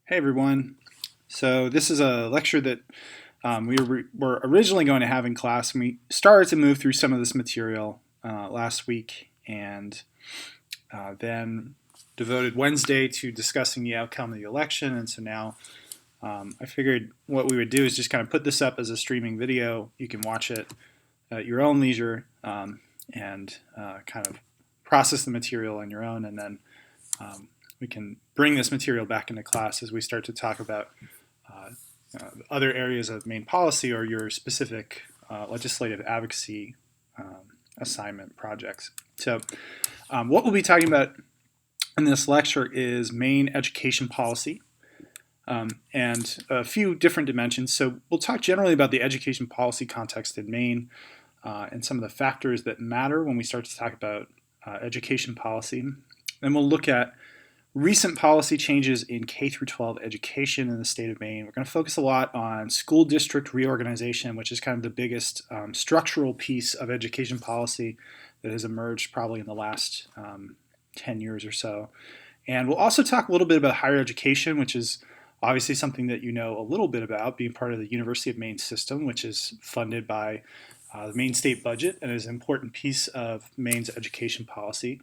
Hey everyone. So this is a lecture that were originally going to have in class, and we started to move through some of this material last week, and then devoted Wednesday to discussing the outcome of the election. And so now I figured what we would do is just kind of put this up as a streaming video. You can watch it at your own leisure and kind of process the material on your own, and then we can bring this material back into class as we start to talk about other areas of Maine policy or your specific legislative advocacy assignment projects. So what we'll be talking about in this lecture is Maine education policy and a few different dimensions. So we'll talk generally about the education policy context in Maine and some of the factors that matter when we start to talk about education policy. Then we'll look at recent policy changes in K through 12 education in the state of Maine. We're going to focus a lot on school district reorganization, which is kind of the biggest structural piece of education policy that has emerged probably in the last 10 years or so. And we'll also talk a little bit about higher education, which is obviously something that you know a little bit about, being part of the University of Maine system, which is funded by the Maine state budget and is an important piece of Maine's education policy.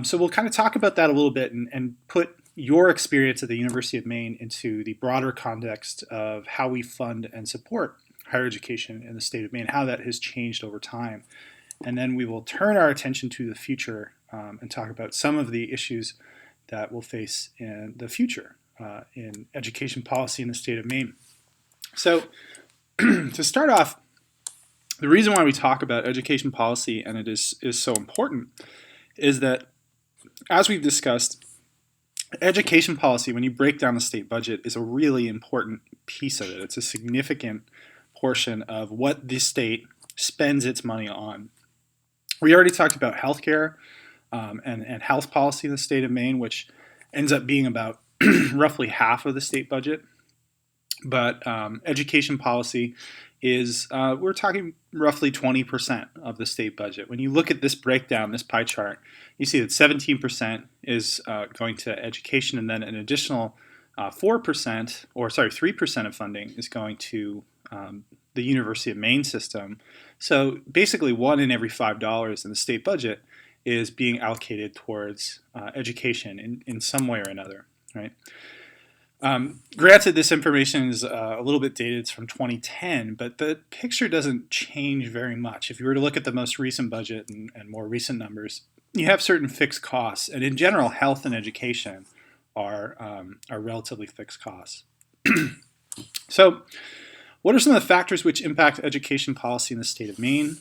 So we'll kind of talk about that a little bit and put your experience at the University of Maine into the broader context of how we fund and support higher education in the state of Maine, how that has changed over time. And then we will turn our attention to the future and talk about some of the issues that we'll face in the future in education policy in the state of Maine. So to start off, the reason why we talk about education policy and it is so important is that, as we've discussed, education policy, when you break down the state budget, is a really important piece of it. It's a significant portion of what the state spends its money on. We already talked about healthcare and health policy in the state of Maine, which ends up being about roughly half of the state budget. But education policy is, we're talking roughly 20% of the state budget. When you look at this breakdown, this pie chart, you see that 17% is going to education, and then an additional 3% of funding is going to the University of Maine system. So basically, one in every $5 in the state budget is being allocated towards education in some way or another, right? Granted, this information is a little bit dated. It's from 2010, but the picture doesn't change very much. If you were to look at the most recent budget and more recent numbers, you have certain fixed costs, and in general, health and education are relatively fixed costs. So, what are some of the factors which impact education policy in the state of Maine?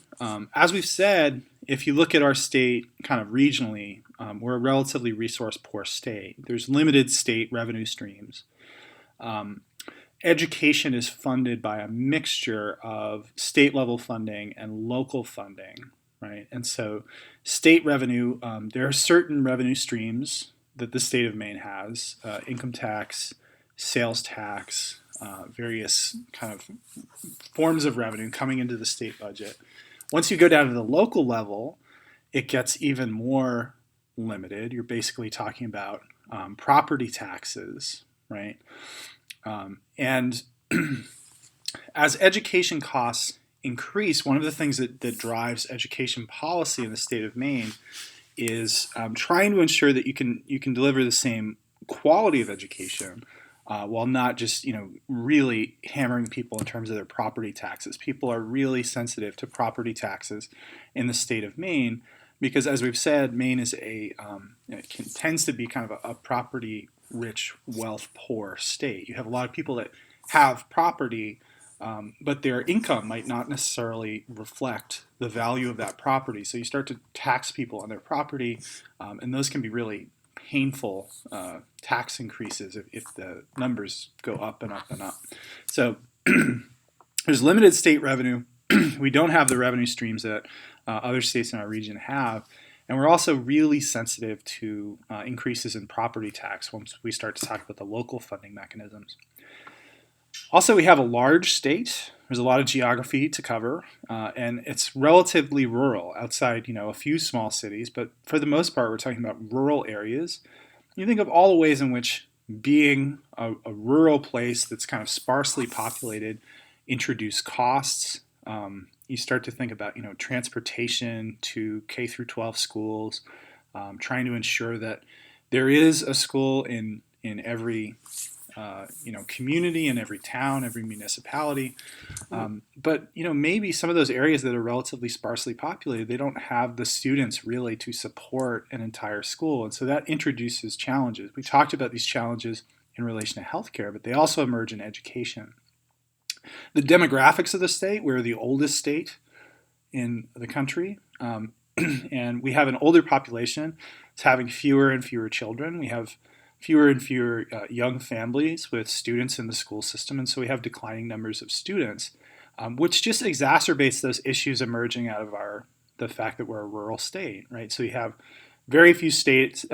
As we've said, if you look at our state kind of regionally, we're a relatively resource-poor state. There's limited state revenue streams. Education is funded by a mixture of state-level funding and local funding, right? And so state revenue, there are certain revenue streams that the state of Maine has, income tax, sales tax, various kind of forms of revenue coming into the state budget. Once you go down to the local level, it gets even more limited. You're basically talking about property taxes, right? And as education costs increase, one of the things that drives education policy in the state of Maine is trying to ensure that you can deliver the same quality of education while not just really hammering people in terms of their property taxes. People are really sensitive to property taxes in the state of Maine because, as we've said, Maine is tends to be kind of a property-rich, wealth-poor state. You have a lot of people that have property, but their income might not necessarily reflect the value of that property. So you start to tax people on their property, and those can be really painful tax increases if the numbers go up and up and up. So there's limited state revenue. We don't have the revenue streams that other states in our region have. And we're also really sensitive to increases in property tax once we start to talk about the local funding mechanisms. Also, we have a large state. There's a lot of geography to cover, and it's relatively rural outside, a few small cities. But for the most part, we're talking about rural areas. You think of all the ways in which being a rural place that's kind of sparsely populated introduce costs. You start to think about, transportation to K through 12 schools, trying to ensure that there is a school in every community, in every town, every municipality. But maybe some of those areas that are relatively sparsely populated, they don't have the students really to support an entire school, and so that introduces challenges. We talked about these challenges in relation to healthcare, but they also emerge in education. The demographics of the state, we're the oldest state in the country, and we have an older population. It's having fewer and fewer children. We have fewer and fewer young families with students in the school system, and so we have declining numbers of students, which just exacerbates those issues emerging out of the fact that we're a rural state, right? So you have very few students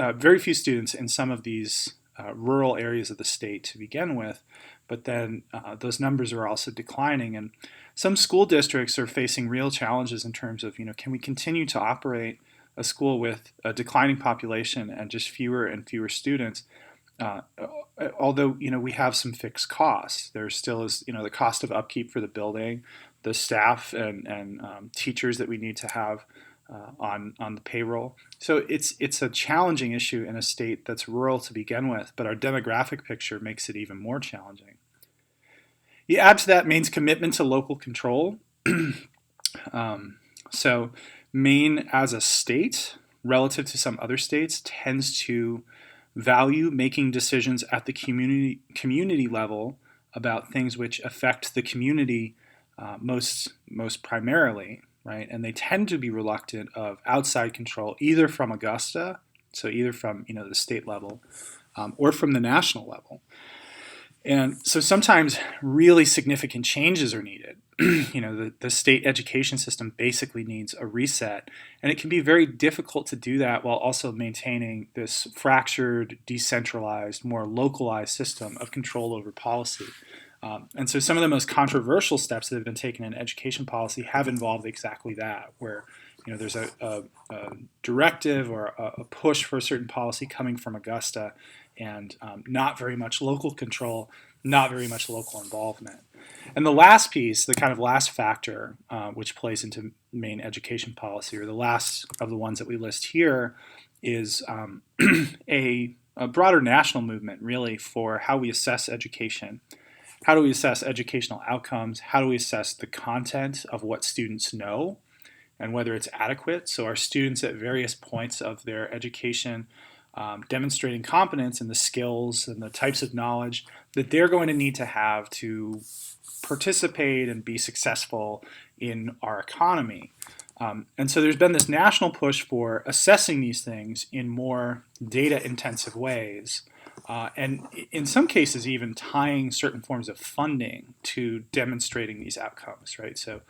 in some of these rural areas of the state to begin with, but then those numbers are also declining, and some school districts are facing real challenges in terms of, can we continue to operate a school with a declining population and just fewer and fewer students? Although we have some fixed costs, there still is the cost of upkeep for the building, the staff and teachers that we need to have on the payroll. So it's a challenging issue in a state that's rural to begin with, but our demographic picture makes it even more challenging. You add to that Maine's commitment to local control. So Maine as a state, relative to some other states, tends to value making decisions at the community level about things which affect the community most primarily, right? And they tend to be reluctant of outside control, either from Augusta, so either from the state level, or from the national level. And so sometimes really significant changes are needed. The state education system basically needs a reset, and it can be very difficult to do that while also maintaining this fractured, decentralized, more localized system of control over policy. And so some of the most controversial steps that have been taken in education policy have involved exactly that, where there's a directive or a push for a certain policy coming from Augusta, and not very much local control, not very much local involvement. And the last piece, the kind of last factor which plays into Maine education policy, or the last of the ones that we list here, is a broader national movement really for how we assess education. How do we assess educational outcomes? How do we assess the content of what students know and whether it's adequate? So are students at various points of their education demonstrating competence in the skills and the types of knowledge that they're going to need to have to participate and be successful in our economy? And so there's been this national push for assessing these things in more data-intensive ways, and in some cases even tying certain forms of funding to demonstrating these outcomes, right? So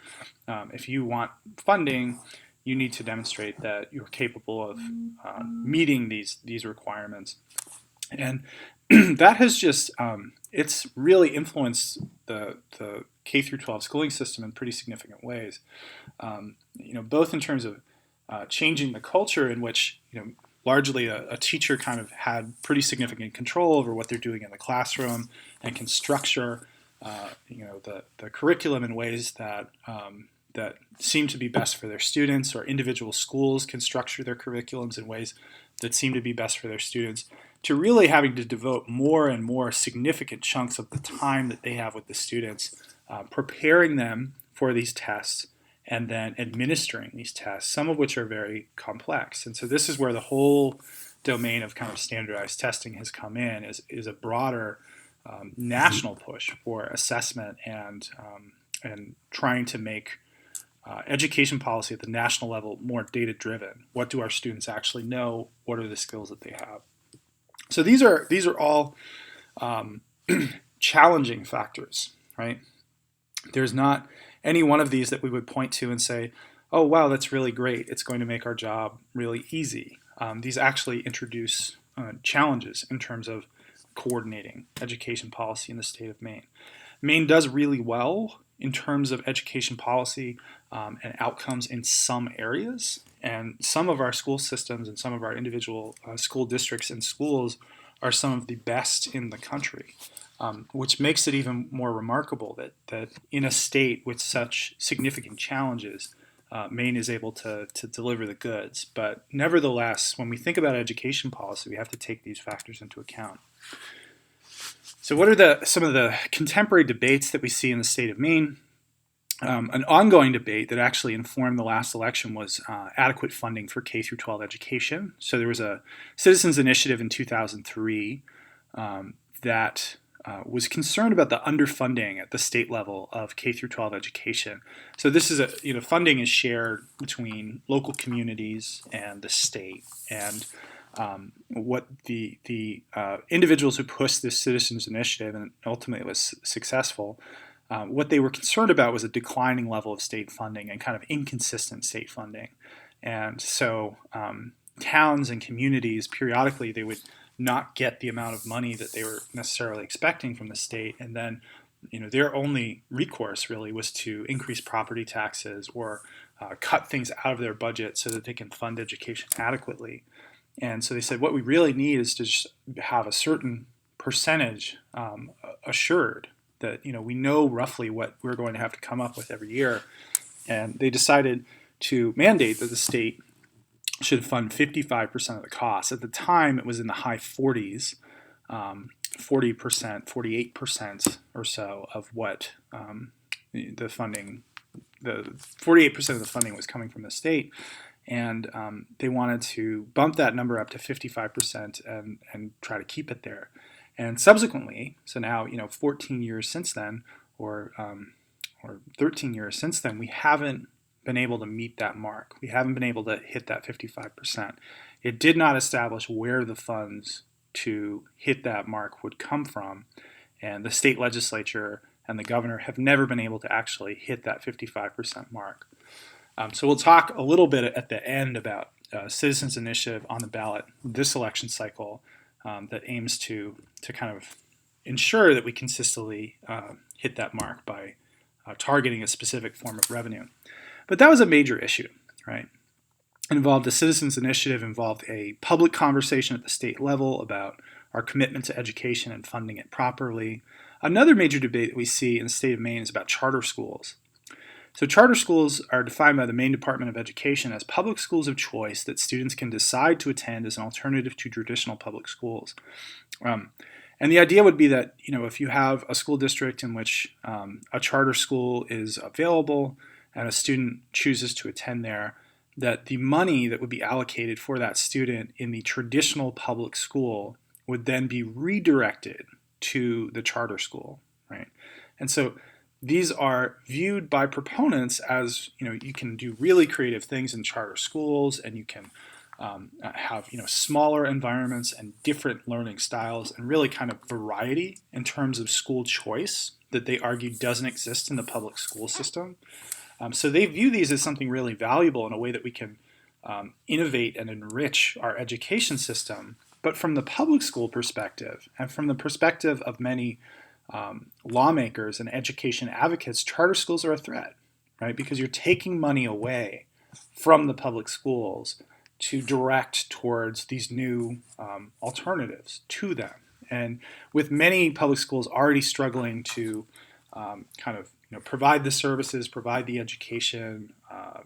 if you want funding, you need to demonstrate that you're capable of meeting these requirements. And that has just, it's really influenced the K through 12 schooling system in pretty significant ways. Both in terms of changing the culture in which, largely a teacher kind of had pretty significant control over what they're doing in the classroom and can structure, the curriculum in ways that seem to be best for their students, or individual schools can structure their curriculums in ways that seem to be best for their students, to really having to devote more and more significant chunks of the time that they have with the students, preparing them for these tests and then administering these tests, some of which are very complex. And so this is where the whole domain of kind of standardized testing has come in, is a broader national push for assessment and trying to make education policy at the national level more data-driven. What do our students actually know? What are the skills that they have? So these are all challenging factors, right? There's not any one of these that we would point to and say, oh, wow, that's really great. It's going to make our job really easy. These actually introduce challenges in terms of coordinating education policy in the state of Maine. Maine does really well in terms of education policy and outcomes in some areas. And some of our school systems and some of our individual school districts and schools are some of the best in the country, which makes it even more remarkable that in a state with such significant challenges, Maine is able to deliver the goods. But nevertheless, when we think about education policy, we have to take these factors into account. So what are some of the contemporary debates that we see in the state of Maine? An ongoing debate that actually informed the last election was adequate funding for K through 12 education. So there was a citizens initiative in 2003 that was concerned about the underfunding at the state level of K through 12 education. So this is funding is shared between local communities and the state. And what the individuals who pushed this citizens initiative, and ultimately it was successful, what they were concerned about was a declining level of state funding and kind of inconsistent state funding. And so towns and communities, periodically, they would not get the amount of money that they were necessarily expecting from the state. And then their only recourse really was to increase property taxes or cut things out of their budget so that they can fund education adequately. And so they said, what we really need is to just have a certain percentage assured that we know roughly what we're going to have to come up with every year. And they decided to mandate that the state should fund 55% of the cost. At the time, it was in the high 40s, 40%, 48% or so of what the funding, the 48% of the funding was coming from the state. And they wanted to bump that number up to 55% and try to keep it there. And subsequently, so now 14 years since then, or 13 years since then, we haven't been able to meet that mark. We haven't been able to hit that 55%. It did not establish where the funds to hit that mark would come from, and the state legislature and the governor have never been able to actually hit that 55% mark. So we'll talk a little bit at the end about citizens initiative on the ballot this election cycle that aims to kind of ensure that we consistently hit that mark by targeting a specific form of revenue. But that was a major issue, right? It involved a citizens initiative, involved a public conversation at the state level about our commitment to education and funding it properly. Another major debate that we see in the state of Maine is about charter schools. So charter schools are defined by the Maine Department of Education as public schools of choice that students can decide to attend as an alternative to traditional public schools. And the idea would be that, if you have a school district in which a charter school is available and a student chooses to attend there, that the money that would be allocated for that student in the traditional public school would then be redirected to the charter school, right? And so these are viewed by proponents as, you can do really creative things in charter schools, and you can have, smaller environments and different learning styles and really kind of variety in terms of school choice that they argue doesn't exist in the public school system. So they view these as something really valuable in a way that we can innovate and enrich our education system. But from the public school perspective, and from the perspective of many lawmakers and education advocates, charter schools are a threat, right? Because you're taking money away from the public schools to direct towards these new alternatives to them. And with many public schools already struggling to provide the services, provide the education,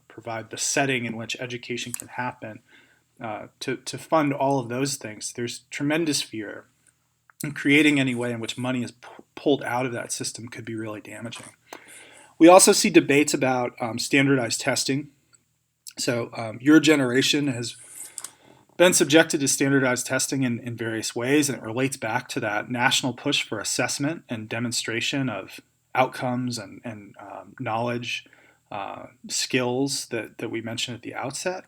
provide the setting in which education can happen, to fund all of those things, there's tremendous fear. And creating any way in which money is pulled out of that system could be really damaging. We also see debates about standardized testing. So your generation has been subjected to standardized testing in various ways, and it relates back to that national push for assessment and demonstration of outcomes and knowledge, skills that we mentioned at the outset.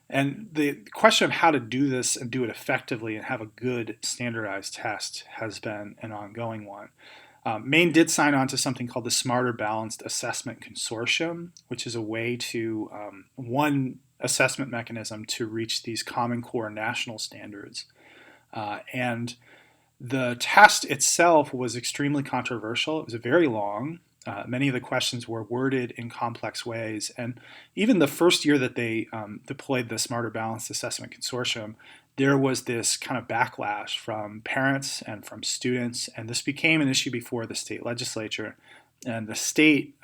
And the question of how to do this and do it effectively and have a good standardized test has been an ongoing one. Maine did sign on to something called the Smarter Balanced Assessment Consortium, which is a way to, one assessment mechanism to reach these Common Core national standards. And the test itself was extremely controversial. It was very long. Many of the questions were worded in complex ways. And even the first year that they deployed the Smarter Balanced Assessment Consortium, there was this kind of backlash from parents and from students, and this became an issue before the state legislature. And the state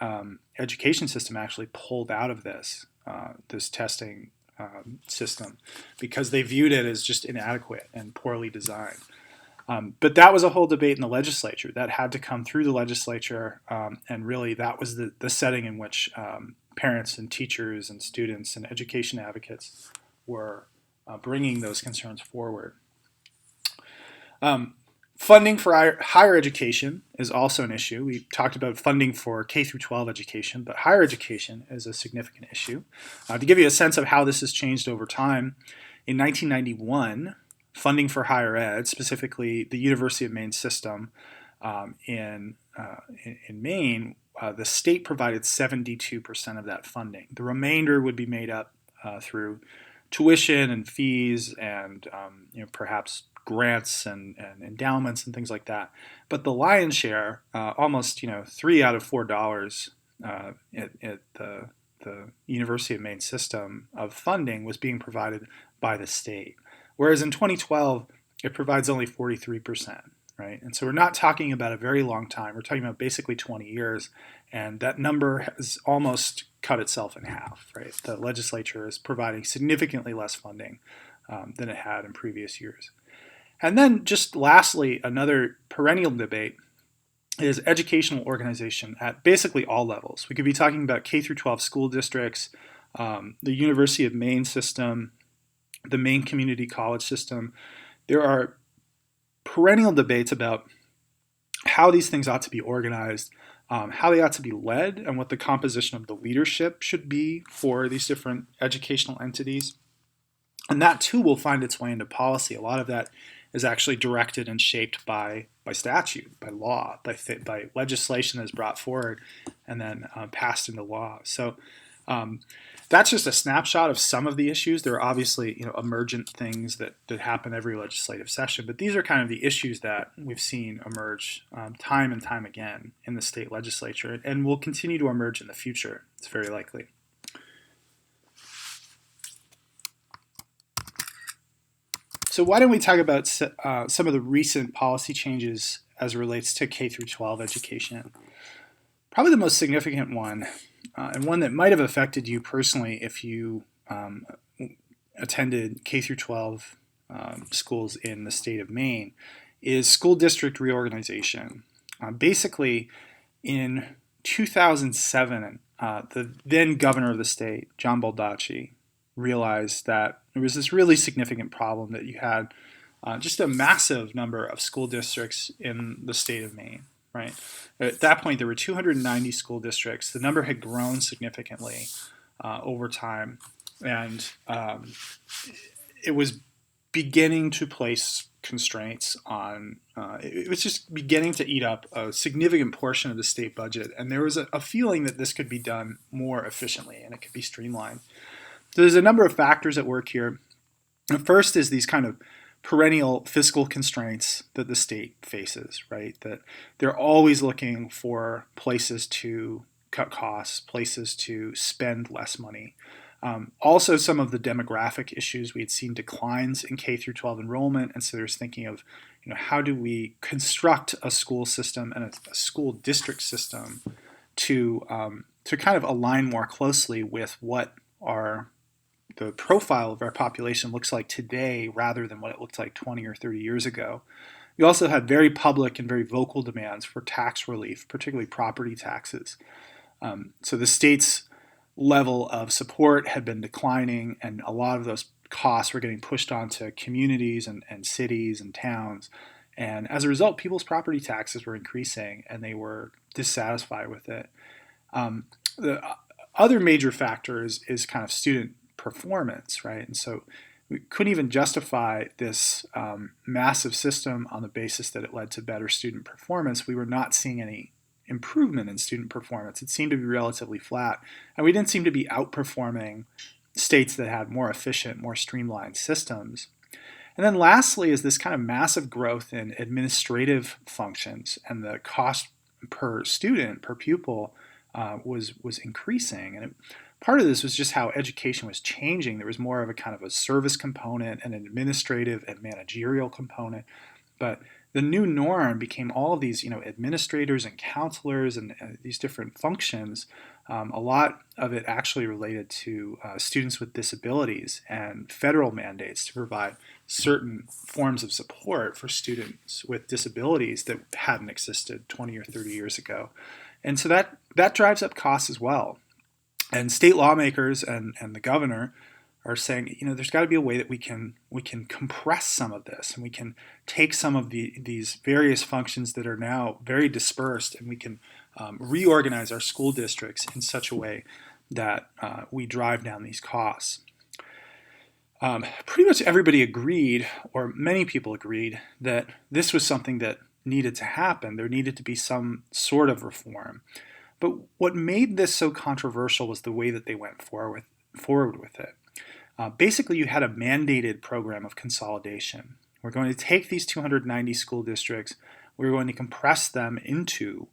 education system actually pulled out of this testing system because they viewed it as just inadequate and poorly designed. But that was a whole debate in the legislature that had to come through the legislature, and really that was the setting in which parents and teachers and students and education advocates were bringing those concerns forward. Funding for higher education is also an issue. We talked about funding for K through 12 education, but higher education is a significant issue. To give you a sense of how this has changed over time, in 1991, funding for higher ed, specifically the University of Maine system in Maine, the state provided 72% of that funding. The remainder would be made up through tuition and fees and perhaps grants and endowments and things like that. But the lion's share, almost $3 out of $4 at the University of Maine system of funding was being provided by the state. Whereas in 2012, it provides only 43%, right? And so we're not talking about a very long time. We're talking about basically 20 years, and that number has almost cut itself in half, right? The legislature is providing significantly less funding than it had in previous years. And then just lastly, another perennial debate is educational organization at basically all levels. We could be talking about K through 12 school districts, the University of Maine system, the Maine community college system. There are perennial debates about how these things ought to be organized, how they ought to be led, and what the composition of the leadership should be for these different educational entities. And that too will find its way into policy. A lot of that is actually directed and shaped by statute, by law, by legislation that's brought forward and then passed into law. So that's just a snapshot of some of the issues. There are obviously emergent things that happen every legislative session, but these are kind of the issues that we've seen emerge time and time again in the state legislature and will continue to emerge in the future. It's very likely. So why don't we talk about some of the recent policy changes as it relates to K through 12 education? Probably the most significant one, and one that might have affected you personally if you attended K through 12 schools in the state of Maine, is school district reorganization. Basically, in 2007, the then governor of the state, John Baldacci, realized that there was this really significant problem that you had just a massive number of school districts in the state of Maine, right? At that point, there were 290 school districts. The number had grown significantly over time, and it was beginning to place constraints on, it was just beginning to eat up a significant portion of the state budget, and there was a feeling that this could be done more efficiently and it could be streamlined. So there's a number of factors at work here. The first is these kind of perennial fiscal constraints that the state faces, right? That they're always looking for places to cut costs, places to spend less money. Also, some of the demographic issues, we had seen declines in K through 12 enrollment, and so there's thinking of, how do we construct a school system and a school district system to kind of align more closely with what the profile of our population looks like today rather than what it looked like 20 or 30 years ago. We also had very public and very vocal demands for tax relief, particularly property taxes. So the state's level of support had been declining, and a lot of those costs were getting pushed onto communities and cities and towns. And as a result, people's property taxes were increasing, and they were dissatisfied with it. The other major factor is kind of student performance, right? And so we couldn't even justify this massive system on the basis that it led to better student performance. We were not seeing any improvement in student performance. It seemed to be relatively flat, and we didn't seem to be outperforming states that had more efficient, more streamlined systems. And then lastly is this kind of massive growth in administrative functions, and the cost per student, per pupil, was increasing, and it part of this was just how education was changing. There was more of a kind of a service component, an administrative and managerial component. But the new norm became all of these, administrators and counselors and these different functions. A lot of it actually related to students with disabilities and federal mandates to provide certain forms of support for students with disabilities that hadn't existed 20 or 30 years ago. And so that drives up costs as well. And state lawmakers and the governor are saying, there's got to be a way that we can compress some of this, and we can take some of these various functions that are now very dispersed, and we can reorganize our school districts in such a way that we drive down these costs. Pretty much everybody agreed, or many people agreed, that this was something that needed to happen. There needed to be some sort of reform. But what made this so controversial was the way that they went forward with it. Basically, you had a mandated program of consolidation. We're going to take these 290 school districts, we're going to compress them into,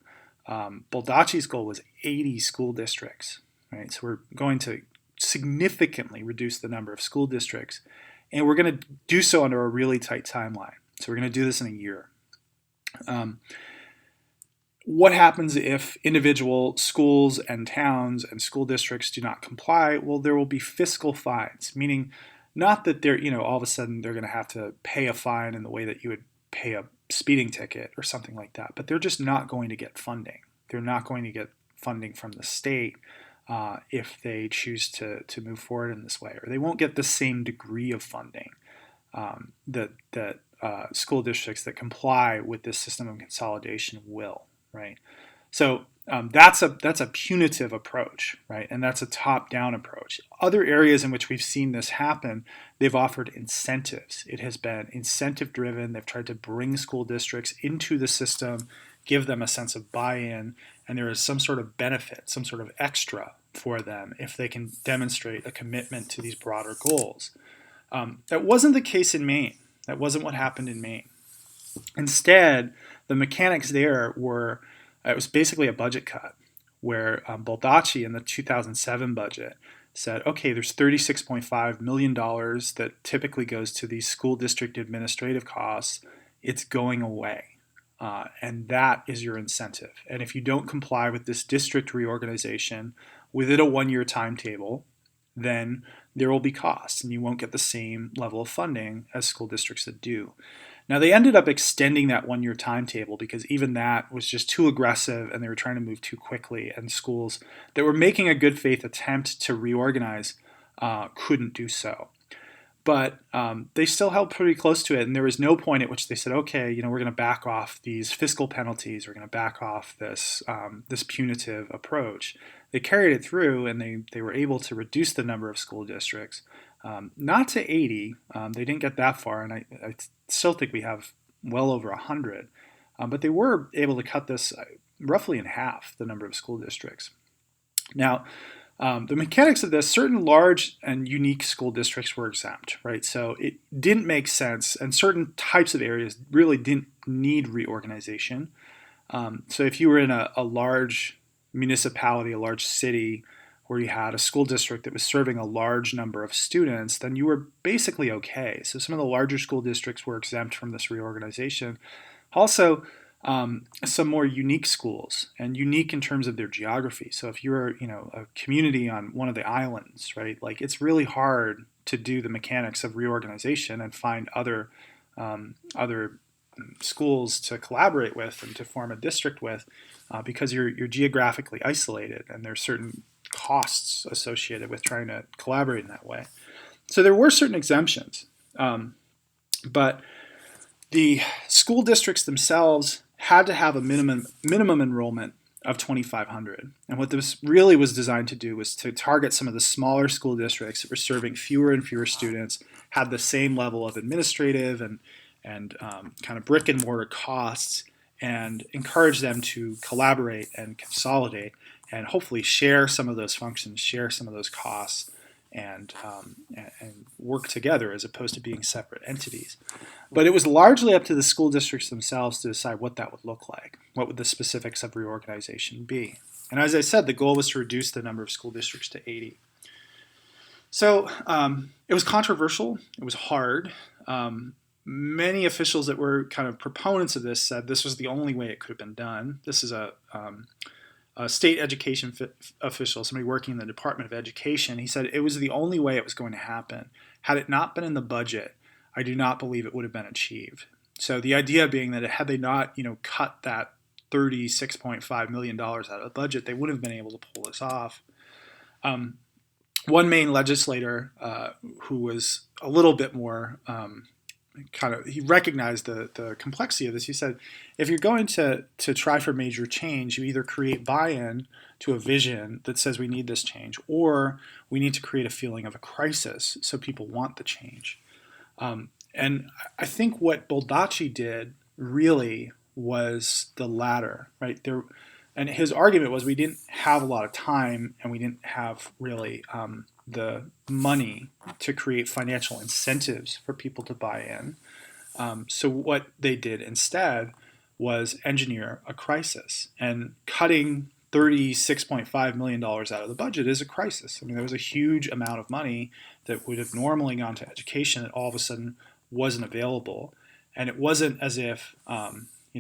Baldacci's goal was 80 school districts, right? So we're going to significantly reduce the number of school districts, and we're going to do so under a really tight timeline. So we're going to do this in a year. What happens if individual schools and towns and school districts do not comply? Well, there will be fiscal fines, meaning not that they're, all of a sudden they're going to have to pay a fine in the way that you would pay a speeding ticket or something like that, but they're just not going to get funding. They're not going to get funding from the state if they choose to move forward in this way, or they won't get the same degree of funding that school districts that comply with this system of consolidation will. Right, so that's a punitive approach, right, and that's a top-down approach. Other areas in which we've seen this happen, they've offered incentives. It has been incentive-driven. They've tried to bring school districts into the system, give them a sense of buy-in, and there is some sort of benefit, some sort of extra for them if they can demonstrate a commitment to these broader goals. That wasn't the case in Maine. That wasn't what happened in Maine. Instead, the mechanics there were, it was basically a budget cut where Baldacci in the 2007 budget said, okay, there's $36.5 million that typically goes to these school district administrative costs. It's going away. And that is your incentive. And if you don't comply with this district reorganization within a one-year timetable, then there will be costs and you won't get the same level of funding as school districts that do. Now, they ended up extending that one-year timetable because even that was just too aggressive and they were trying to move too quickly, and schools that were making a good faith attempt to reorganize couldn't do so. But they still held pretty close to it, and there was no point at which they said, okay, we're going to back off these fiscal penalties, we're going to back off this punitive approach. They carried it through, and they were able to reduce the number of school districts, not to 80. They didn't get that far, and I still think we have well over 100. But they were able to cut this roughly in half, the number of school districts. Now, the mechanics of this, certain large and unique school districts were exempt, right? So it didn't make sense, and certain types of areas really didn't need reorganization. So if you were in a large municipality, a large city, where you had a school district that was serving a large number of students, then you were basically okay. So some of the larger school districts were exempt from this reorganization. Also, some more unique schools, and unique in terms of their geography. So if you're, a community on one of the islands, right, like it's really hard to do the mechanics of reorganization and find other schools to collaborate with and to form a district with because you're geographically isolated, and there's certain costs associated with trying to collaborate in that way. So there were certain exemptions, but the school districts themselves had to have a minimum enrollment of 2,500. And what this really was designed to do was to target some of the smaller school districts that were serving fewer and fewer students, had the same level of administrative and kind of brick and mortar costs, and encourage them to collaborate and consolidate and hopefully share some of those functions, share some of those costs, and work together as opposed to being separate entities. But it was largely up to the school districts themselves to decide what that would look like. What would the specifics of reorganization be? And as I said, the goal was to reduce the number of school districts to 80. So it was controversial. It was hard. Many officials that were kind of proponents of this said this was the only way it could have been done. This is a state education official, somebody working in the Department of Education. He said it was the only way it was going to happen. Had it not been in the budget, I do not believe it would have been achieved. So the idea being that had they not, cut that $36.5 million out of the budget, they wouldn't have been able to pull this off. One Maine legislator who was a little bit more he recognized the complexity of this. He said, if you're going to try for major change, you either create buy-in to a vision that says we need this change, or we need to create a feeling of a crisis so people want the change. And I think what Baldacci did really was the latter, right? And his argument was we didn't have a lot of time and we didn't have really the money to create financial incentives for people to buy in. So what they did instead was engineer a crisis, and cutting $36.5 million out of the budget is a crisis. I mean, there was a huge amount of money that would have normally gone to education that all of a sudden wasn't available. And it wasn't as if,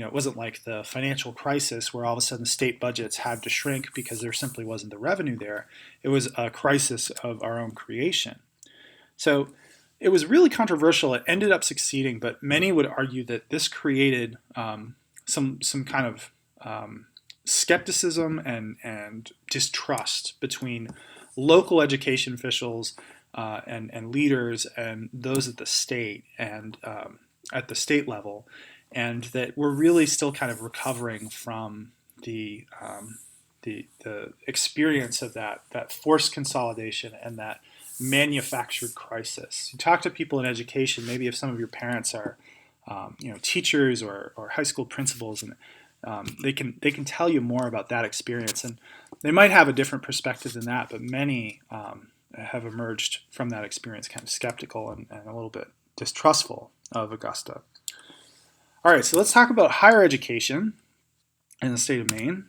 it wasn't like the financial crisis where all of a sudden state budgets had to shrink because there simply wasn't the revenue there. It was a crisis of our own creation. So it was really controversial. It ended up succeeding, but many would argue that this created some kind of skepticism and distrust between local education officials and leaders and those at the state and at the state level, and that we're really still kind of recovering from the experience of that forced consolidation and that manufactured crisis. You talk to people in education, maybe if some of your parents are teachers or high school principals, and they can tell you more about that experience, and they might have a different perspective than that, but many have emerged from that experience kind of skeptical and a little bit distrustful of Augusta. All right, so let's talk about higher education in the state of Maine.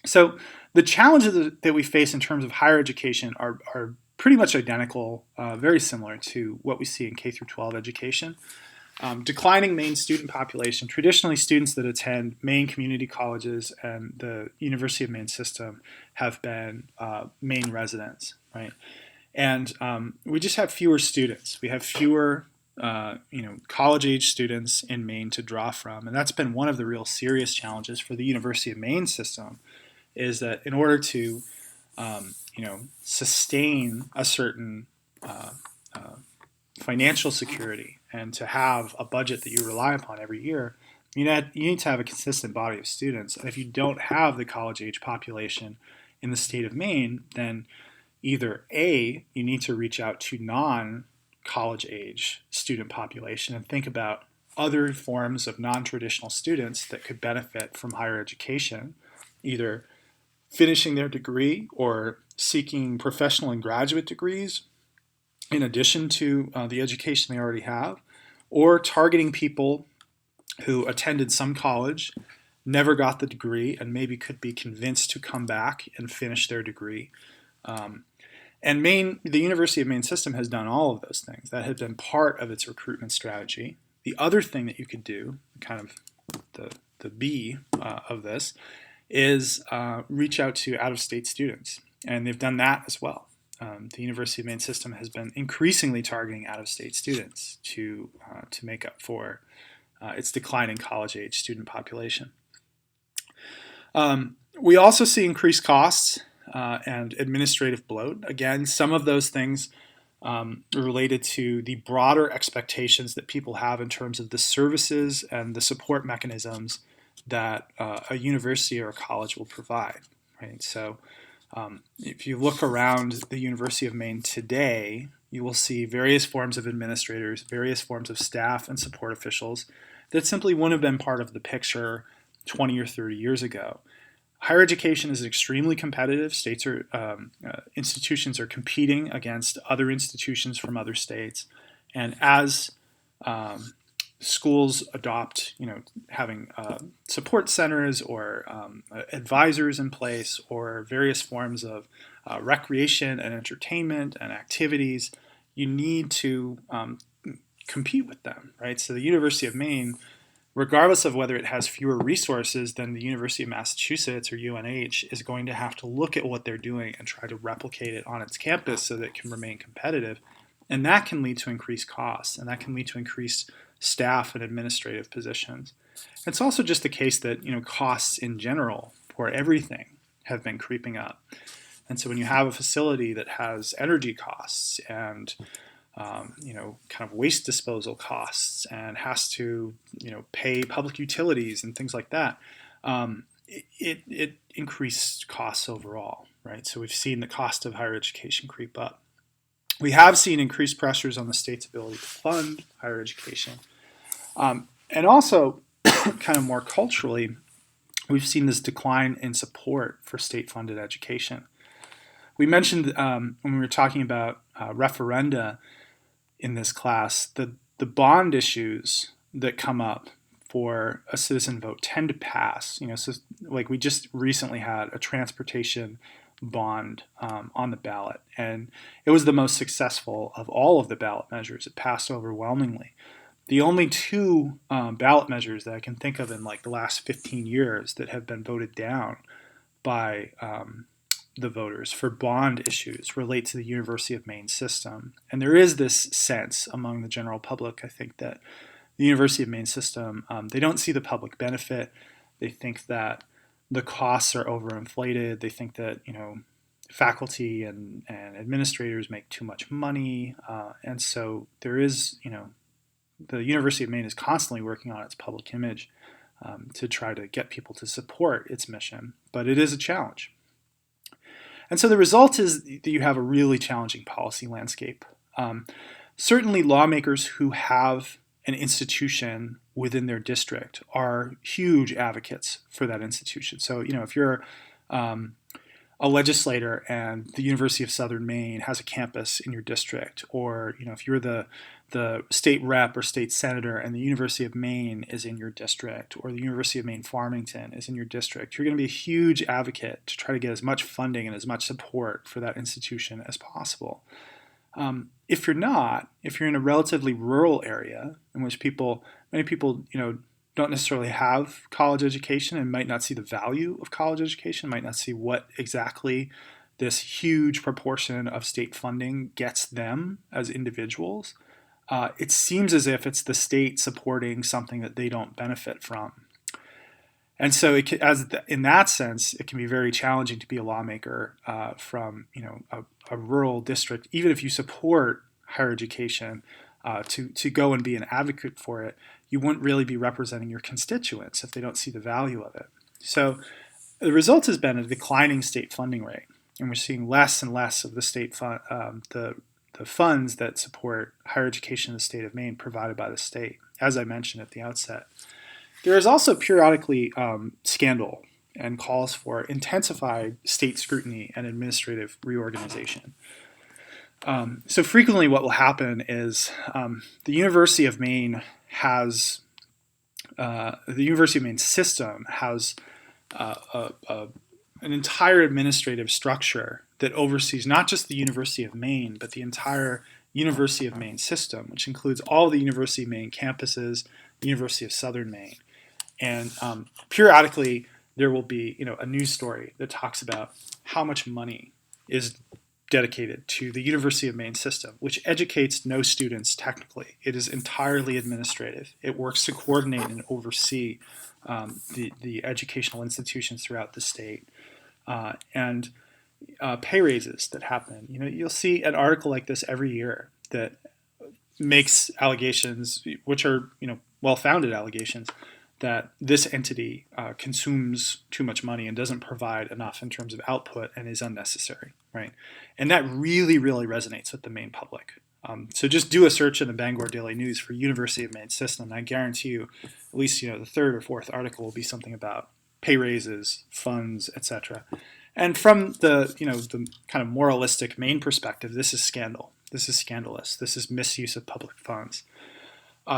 So the challenges that we face in terms of higher education are pretty much identical, very similar to what we see in K through 12 education. Declining Maine student population. Traditionally, students that attend Maine community colleges and the University of Maine system have been Maine residents, right? And we just have fewer students. We have fewer college-age students in Maine to draw from, and that's been one of the real serious challenges for the University of Maine system, is that in order to sustain a certain financial security and to have a budget that you rely upon every year, you need to have a consistent body of students. And if you don't have the college-age population in the state of Maine, then either A, you need to reach out to non-college age student population and think about other forms of non-traditional students that could benefit from higher education, either finishing their degree or seeking professional and graduate degrees in addition to the education they already have, or targeting people who attended some college, never got the degree, and maybe could be convinced to come back and finish their degree. And Maine, the University of Maine system has done all of those things. That had been part of its recruitment strategy. The other thing that you could do, kind of the B of this, is reach out to out-of-state students. And they've done that as well. The University of Maine system has been increasingly targeting out-of-state students to make up for its declining college-age student population. We also see increased costs and administrative bloat. Again, some of those things are related to the broader expectations that people have in terms of the services and the support mechanisms that a university or a college will provide. Right? So if you look around the University of Maine today, you will see various forms of administrators, various forms of staff and support officials that simply wouldn't have been part of the picture 20 or 30 years ago. Higher education is extremely competitive. Institutions are competing against other institutions from other states, and as um, schools adopt, having support centers or advisors in place or various forms of recreation and entertainment and activities, you need to compete with them, right? So the University of Maine, regardless of whether it has fewer resources than the University of Massachusetts or UNH, is going to have to look at what they're doing and try to replicate it on its campus so that it can remain competitive. And that can lead to increased costs, and that can lead to increased staff and administrative positions. It's also just the case that costs in general for everything have been creeping up. And so when you have a facility that has energy costs and kind of waste disposal costs and has to, pay public utilities and things like that, it increased costs overall, right? So we've seen the cost of higher education creep up. We have seen increased pressures on the state's ability to fund higher education. And also, kind of more culturally, we've seen this decline in support for state-funded education. We mentioned when we were talking about referenda in this class, the bond issues that come up for a citizen vote tend to pass. So like we just recently had a transportation bond on the ballot, and it was the most successful of all of the ballot measures. It passed overwhelmingly. The only two ballot measures that I can think of in like the last 15 years that have been voted down by the voters for bond issues relate to the University of Maine system. And there is this sense among the general public, I think, that the University of Maine system, they don't see the public benefit. They think that the costs are overinflated. They think that, faculty and administrators make too much money. And so there is, the University of Maine is constantly working on its public image to try to get people to support its mission. But it is a challenge. And so the result is that you have a really challenging policy landscape. Certainly lawmakers who have an institution within their district are huge advocates for that institution. So, if you're a legislator and the University of Southern Maine has a campus in your district, or, if you're the state rep or state senator and the University of Maine is in your district, or the University of Maine Farmington is in your district, you're going to be a huge advocate to try to get as much funding and as much support for that institution as possible. If you're not, if you're in a relatively rural area in which many people, don't necessarily have college education and might not see the value of college education, might not see what exactly this huge proportion of state funding gets them as individuals, it seems as if it's the state supporting something that they don't benefit from. And so in that sense, it can be very challenging to be a lawmaker from a rural district, even if you support higher education, to go and be an advocate for it. You wouldn't really be representing your constituents if they don't see the value of it. So the result has been a declining state funding rate, and we're seeing less and less of the state the funds that support higher education in the state of Maine provided by the state, as I mentioned at the outset. There is also periodically scandal and calls for intensified state scrutiny and administrative reorganization. So frequently what will happen is the University of Maine system has an entire administrative structure that oversees not just the University of Maine, but the entire University of Maine system, which includes all the University of Maine campuses, the University of Southern Maine. And periodically there will be a news story that talks about how much money is dedicated to the University of Maine system, which educates no students technically. It is entirely administrative. It works to coordinate and oversee the educational institutions throughout the state. And pay raises that happen. You'll see an article like this every year that makes allegations, which are well-founded allegations, that this entity consumes too much money and doesn't provide enough in terms of output and is unnecessary, right? And that really, really resonates with the Maine public. So just do a search in the Bangor Daily News for University of Maine system, and I guarantee you at least the third or fourth article will be something about pay raises, funds, etc. And from the kind of moralistic Maine perspective, this is scandal. This is scandalous. This is misuse of public funds.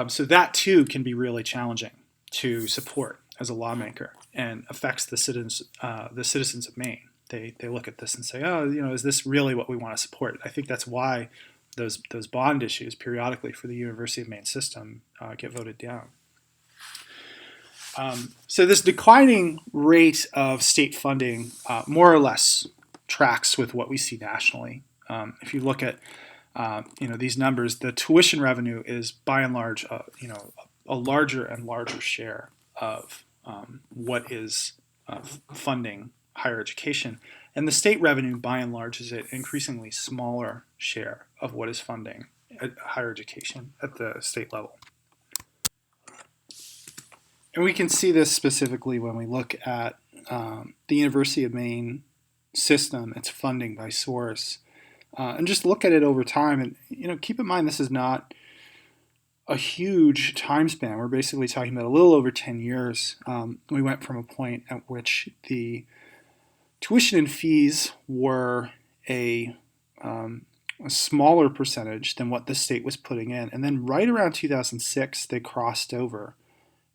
So that too can be really challenging to support as a lawmaker, and affects the citizens of Maine. They look at this and say, oh, is this really what we want to support? I think that's why those bond issues periodically for the University of Maine system get voted down. So this declining rate of state funding more or less tracks with what we see nationally. If you look at these numbers, the tuition revenue is by and large a larger and larger share of what is funding higher education, and the state revenue by and large is an increasingly smaller share of what is funding higher education at the state level. And we can see this specifically when we look at the University of Maine system, its funding by source, and just look at it over time. And keep in mind, this is not a huge time span. We're basically talking about a little over 10 years. We went from a point at which the tuition and fees were a smaller percentage than what the state was putting in, and then right around 2006, they crossed over.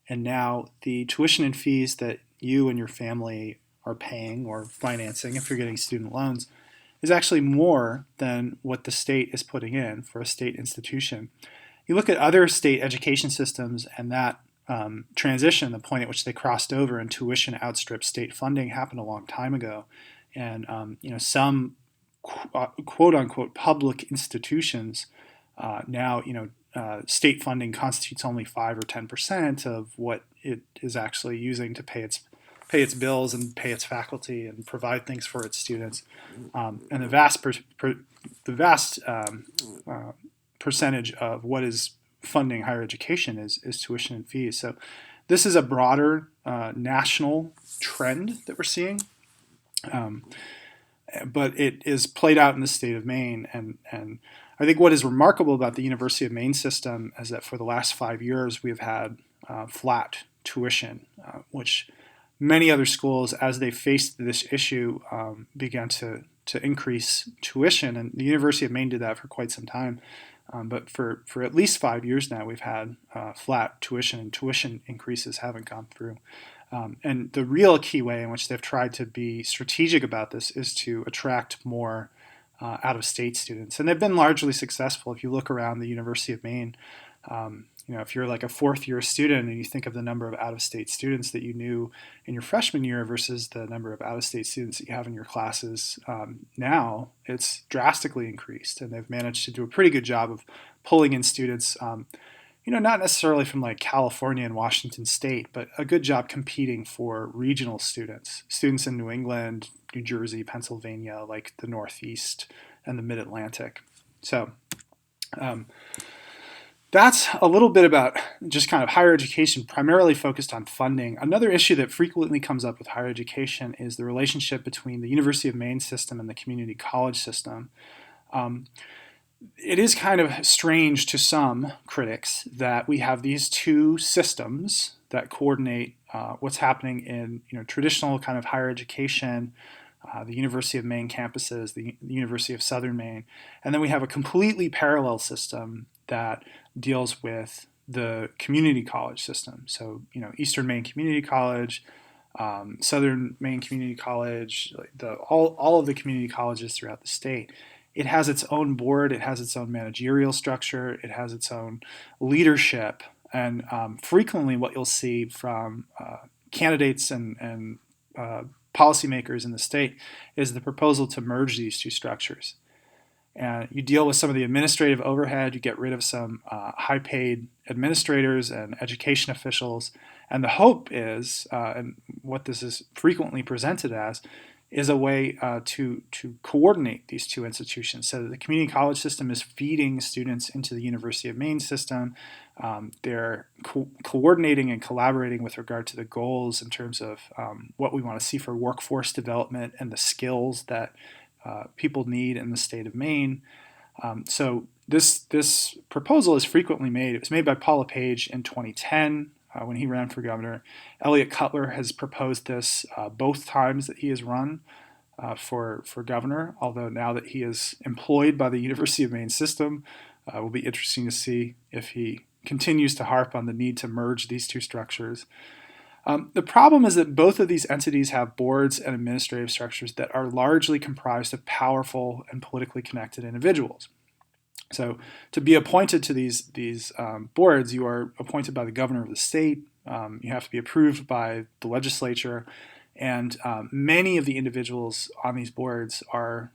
And now the tuition and fees that you and your family are paying or financing, if you're getting student loans, is actually more than what the state is putting in for a state institution. You look at other state education systems, and that transition, the point at which they crossed over and tuition outstripped state funding, happened a long time ago. And some quote unquote public institutions now state funding constitutes only 5 or 10% of what it is actually using to pay its bills and pay its faculty and provide things for its students. And the vast percentage of what is funding higher education is tuition and fees. So this is a broader national trend that we're seeing. But it is played out in the state of Maine, and I think what is remarkable about the University of Maine system is that for the last 5 years we've had flat tuition, which many other schools, as they faced this issue, began to increase tuition, and the University of Maine did that for quite some time. But for at least 5 years now, we've had flat tuition, and tuition increases haven't gone through. And the real key way in which they've tried to be strategic about this is to attract more out-of-state students. And they've been largely successful. If you look around the University of Maine, if you're like a fourth-year student and you think of the number of out-of-state students that you knew in your freshman year versus the number of out-of-state students that you have in your classes now, it's drastically increased. And they've managed to do a pretty good job of pulling in students not necessarily from like California and Washington State, but a good job competing for regional students in New England, New Jersey, Pennsylvania, like the Northeast and the Mid-Atlantic. So that's a little bit about just kind of higher education, primarily focused on funding. Another issue that frequently comes up with higher education is the relationship between the University of Maine system and the community college system. It is kind of strange to some critics that we have these two systems that coordinate what's happening in traditional kind of higher education, the University of Maine campuses, the University of Southern Maine, and then we have a completely parallel system that deals with the community college system. So Eastern Maine Community College, Southern Maine Community College, all of the community colleges throughout the state. It has its own board, it has its own managerial structure, it has its own leadership, and frequently what you'll see from candidates and policymakers in the state is the proposal to merge these two structures. And you deal with some of the administrative overhead, you get rid of some high-paid administrators and education officials, and the hope is, and what this is frequently presented as, is a way to coordinate these two institutions so that the community college system is feeding students into the University of Maine system. They're coordinating and collaborating with regard to the goals in terms of what we want to see for workforce development and the skills that people need in the state of Maine. So this proposal is frequently made. It was made by Paula Page in 2010. when he ran for governor. Elliot Cutler has proposed this both times that he has run for governor, although now that he is employed by the University of Maine system, it will be interesting to see if he continues to harp on the need to merge these two structures. The problem is that both of these entities have boards and administrative structures that are largely comprised of powerful and politically connected individuals. So to be appointed to these boards, you are appointed by the governor of the state. You have to be approved by the legislature. And many of the individuals on these boards are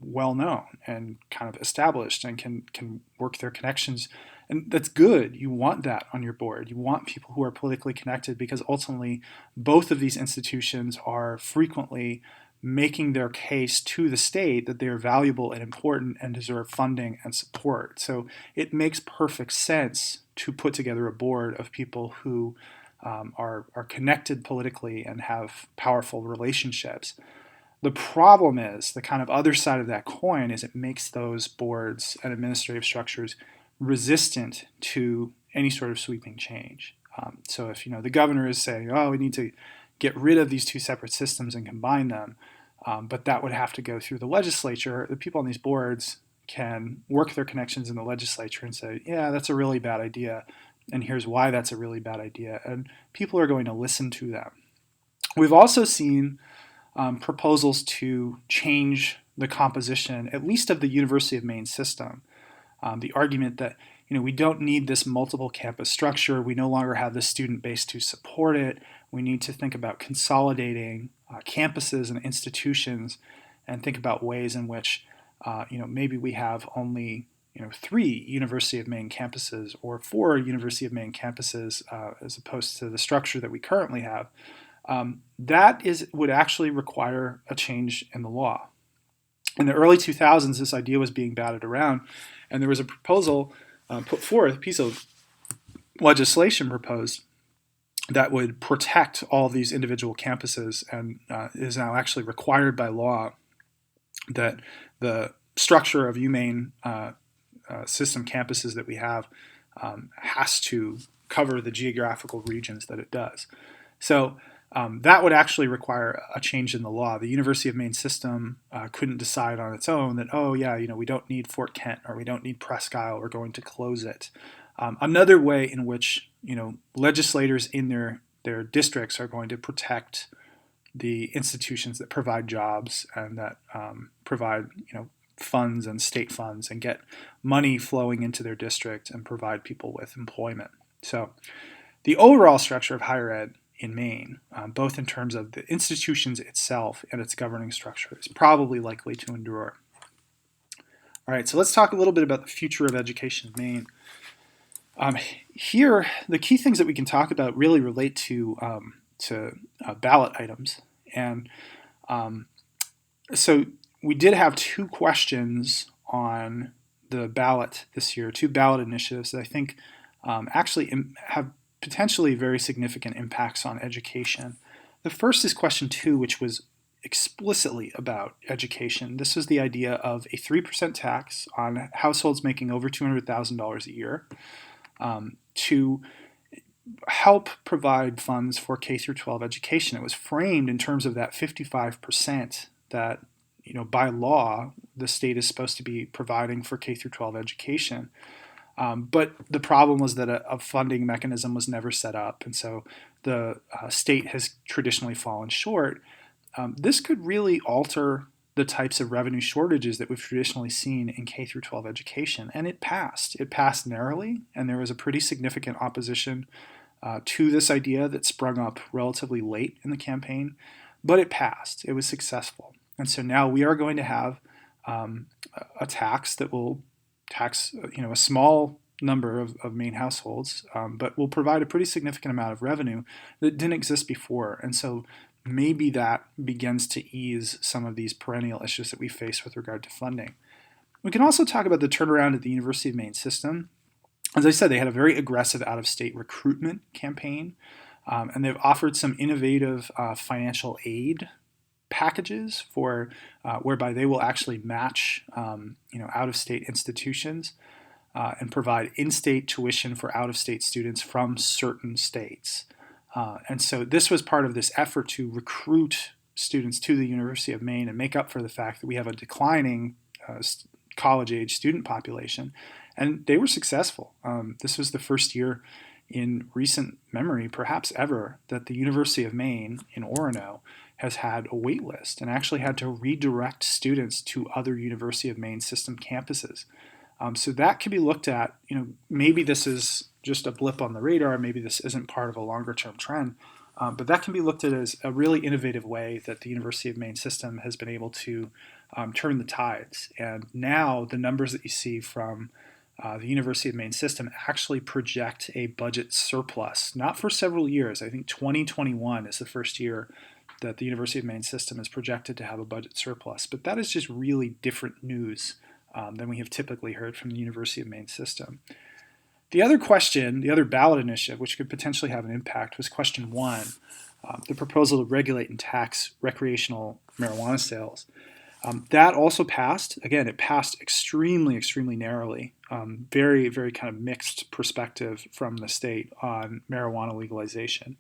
well known and kind of established and can work their connections. And that's good. You want that on your board. You want people who are politically connected because ultimately both of these institutions are frequently making their case to the state that they are valuable and important and deserve funding and support. So it makes perfect sense to put together a board of people who are connected politically and have powerful relationships. The problem is the kind of other side of that coin is it makes those boards and administrative structures resistant to any sort of sweeping change. So if the governor is saying, oh, we need to get rid of these two separate systems and combine them, but that would have to go through the legislature, the people on these boards can work their connections in the legislature and say, yeah, that's a really bad idea, and here's why that's a really bad idea, and people are going to listen to them. We've also seen proposals to change the composition, at least of the University of Maine system. The argument that we don't need this multiple campus structure, we no longer have the student base to support it, we need to think about consolidating campuses and institutions and think about ways in which maybe we have only 3 University of Maine campuses or 4 University of Maine campuses as opposed to the structure that we currently have. That would actually require a change in the law. In the early 2000s, this idea was being batted around, and there was a proposal put forth, a piece of legislation proposed that would protect all of these individual campuses and is now actually required by law that the structure of UMaine system campuses that we have has to cover the geographical regions that it does. So that would actually require a change in the law. The University of Maine system couldn't decide on its own that, we don't need Fort Kent or we don't need Presque Isle, we're going to close it. Another way in which legislators in their districts are going to protect the institutions that provide jobs and that provide funds and state funds and get money flowing into their district and provide people with employment. So the overall structure of higher ed in Maine, both in terms of the institutions itself and its governing structure, is probably likely to endure. All right, so let's talk a little bit about the future of education in Maine. Here, the key things that we can talk about really relate to ballot items. And so we did have 2 questions on the ballot this year, 2 ballot initiatives that I think actually have potentially very significant impacts on education. The first is question 2, which was explicitly about education. This was the idea of a 3% tax on households making over $200,000 a year to help provide funds for K through 12 education. It was framed in terms of that 55% that by law the state is supposed to be providing for K through 12 education. But the problem was that a funding mechanism was never set up, and so the state has traditionally fallen short. This could really alter the types of revenue shortages that we've traditionally seen in K through 12 education, and it passed. It passed narrowly, and there was a pretty significant opposition to this idea that sprung up relatively late in the campaign, but it passed. It was successful, and so now we are going to have a tax that will tax a small number of Maine households, but will provide a pretty significant amount of revenue that didn't exist before. And so maybe that begins to ease some of these perennial issues that we face with regard to funding. We can also talk about the turnaround at the University of Maine system. As I said, they had a very aggressive out-of-state recruitment campaign, and they've offered some innovative financial aid packages for whereby they will actually match out-of-state institutions. and provide in-state tuition for out-of-state students from certain states. And so this was part of this effort to recruit students to the University of Maine and make up for the fact that we have a declining college-age student population. And they were successful. This was the first year in recent memory, perhaps ever, that the University of Maine in Orono has had a wait list and actually had to redirect students to other University of Maine system campuses. So that can be looked at, maybe this is just a blip on the radar, maybe this isn't part of a longer term trend, but that can be looked at as a really innovative way that the University of Maine system has been able to turn the tides. And now the numbers that you see from the University of Maine system actually project a budget surplus, not for several years. I think 2021 is the first year that the University of Maine system is projected to have a budget surplus. But that is just really different news than we have typically heard from the University of Maine system. The other question, the other ballot initiative, which could potentially have an impact, was question 1, the proposal to regulate and tax recreational marijuana sales. That also passed. Again, it passed extremely, extremely narrowly. Very, very kind of mixed perspective from the state on marijuana legalization.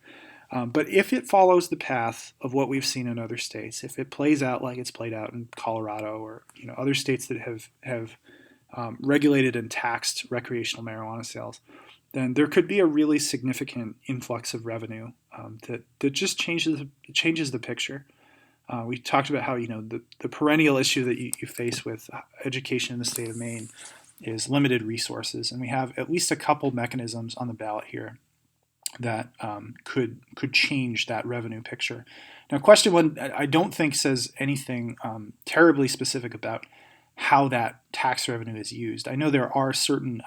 But if it follows the path of what we've seen in other states, if it plays out like it's played out in Colorado or other states that have regulated and taxed recreational marijuana sales, then there could be a really significant influx of revenue that just changes the picture. We talked about how the perennial issue that you face with education in the state of Maine is limited resources, and we have at least a couple mechanisms on the ballot here that could change that revenue picture. Now, question 1, I don't think says anything terribly specific about how that tax revenue is used. I know there are certain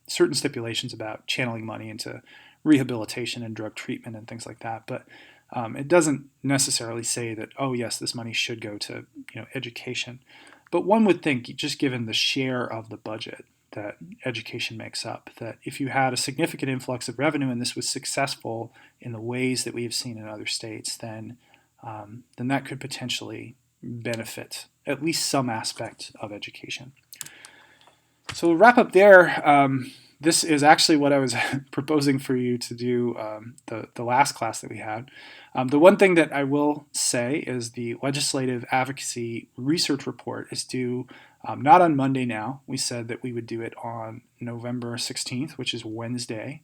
stipulations about channeling money into rehabilitation and drug treatment and things like that, but it doesn't necessarily say that, oh yes, this money should go to education. But one would think, just given the share of the budget that education makes up, that if you had a significant influx of revenue and this was successful in the ways that we have seen in other states, then that could potentially benefit at least some aspect of education. So we'll wrap up there. This is actually what I was proposing for you to do the last class that we had. The one thing that I will say is the Legislative Advocacy Research Report is due not on Monday now. We said that we would do it on November 16th, which is Wednesday.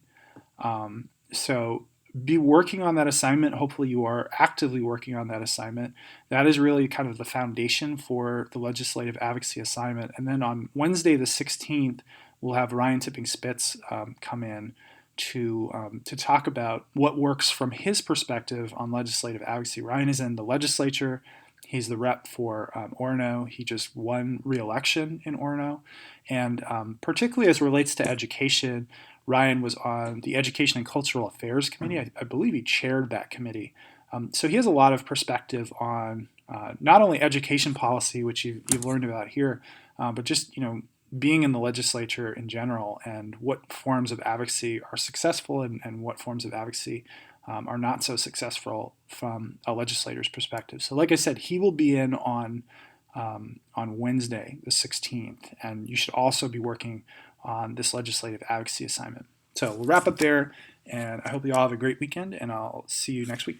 So be working on that assignment. Hopefully you are actively working on that assignment. That is really kind of the foundation for the legislative advocacy assignment. And then on Wednesday the 16th, we'll have Ryan Tipping-Spitz come in to talk about what works from his perspective on legislative advocacy. Ryan is in the legislature. He's the rep for Orono. He just won re-election in Orono. And particularly as it relates to education, Ryan was on the Education and Cultural Affairs Committee. I believe he chaired that committee. So he has a lot of perspective on not only education policy, which you've learned about here, but just being in the legislature in general and what forms of advocacy are successful and what forms of advocacy are not so successful from a legislator's perspective. So like I said, he will be in on Wednesday, the 16th, and you should also be working on this legislative advocacy assignment. So we'll wrap up there, and I hope you all have a great weekend, and I'll see you next week.